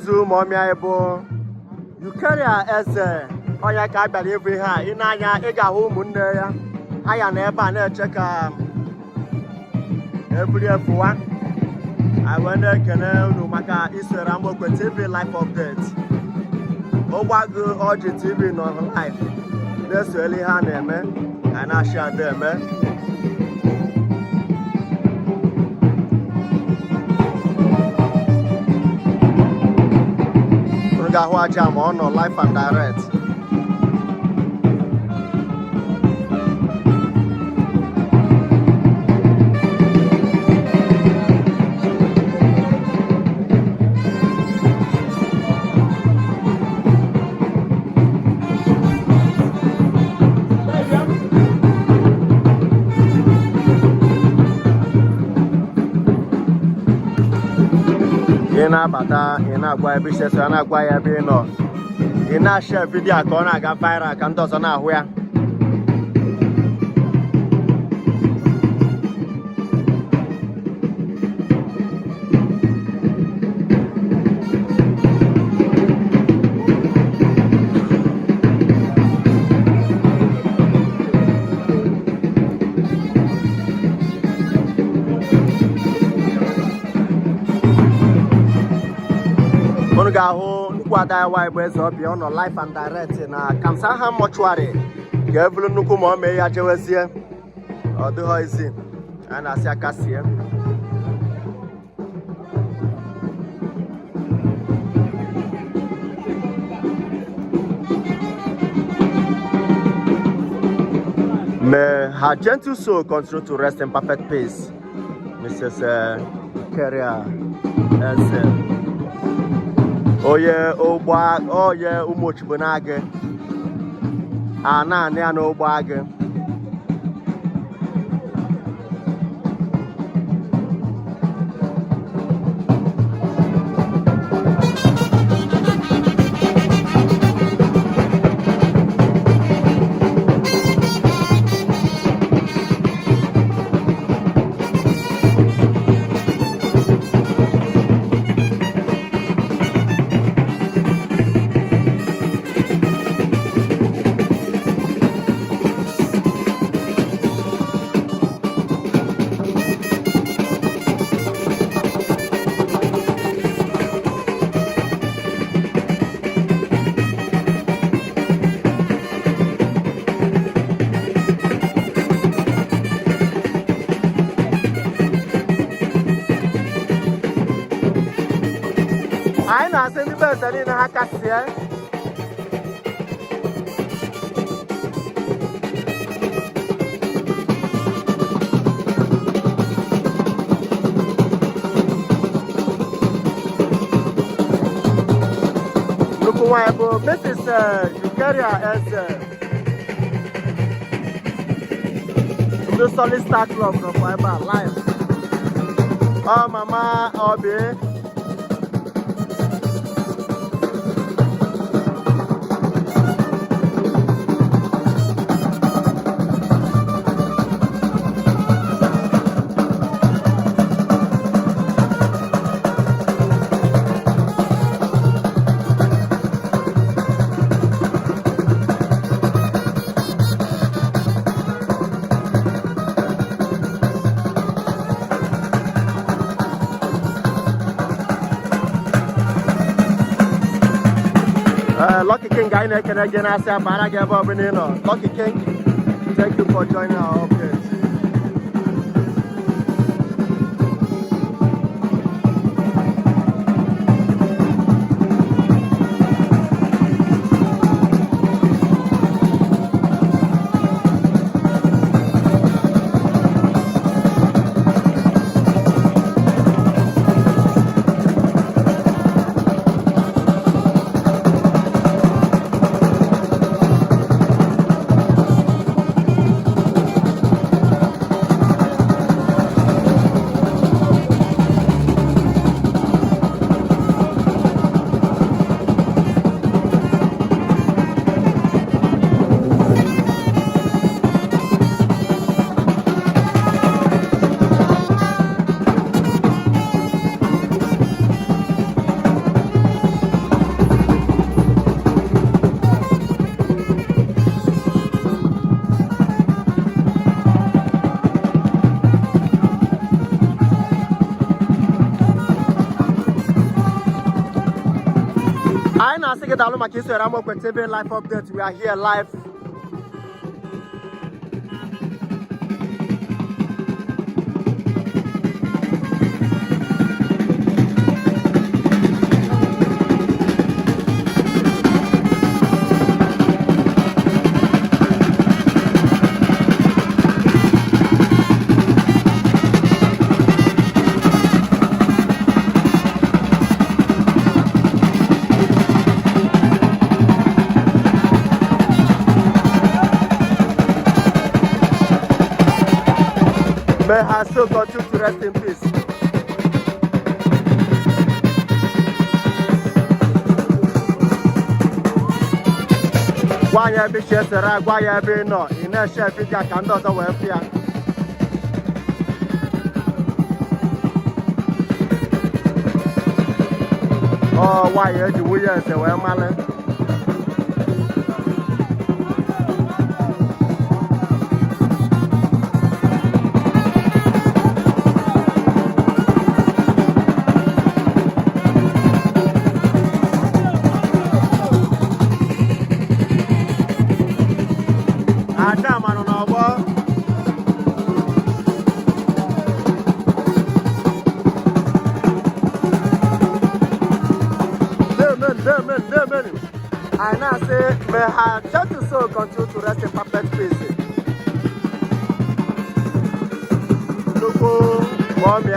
ozu mommy aibo. You carry as oya ka bịara ịbụ ihe a ị na-anya ị ga-ahụ ụmụnne ya anya na ebe a na-eche ka ebuli efuwa anyị wee na-ekene unu maka isoro Amaokwe TV live update. Ọgbagụ Ọjị TV nọ live na-esoli ihe a na-eme anyị na-ashị ada eme. Unu ga-ahụ aja ma ọ nọ live and direct. Ị na-abata ị na-agwa ebe ise so na-agwa ya ebe ị nọ ị na-share vidio ka ọ na-aga viral ka ndị ọzọ na-ahụ ya. Unu ga-ahụ nnukwu ada ya nwaanyị bụ eze ọbịa ọ nọ live and direct na Kamsaham Mortuary ga-ebulu nnukwu ma ọ mee ya jewezie ọ dịghọ izi a na-asị aka sie. May her gentle soul continue to rest in perfect peace. Mrs. Keria Eze oye ụmụ Ochigbo na-agị a na-anị ya n'ụgbọ agị. Anyị na-asị ndị be eze niile ha kasie. Nnukwu nwaanyị bụ Mrs. Eukeria Eze ndị Solid Star Club nọkwa ebe a live. Ọ mama Obi Lucky King guy na-ekene again asị abara gị ebe ọbụla ị nọ. Lucky King, thank you for joining our update. I na sige dalu makisi Ramokwe TV live update. We are here live. May her soul continue to rest in peace. Why be Shesera, why be no, in a chef, if I can do welfare. Oh, why are you weird? So well, Malin. Adam, I don't know what. Amen. I now say, may her gentle soul continue to rest in perfect peace. Look, mommy,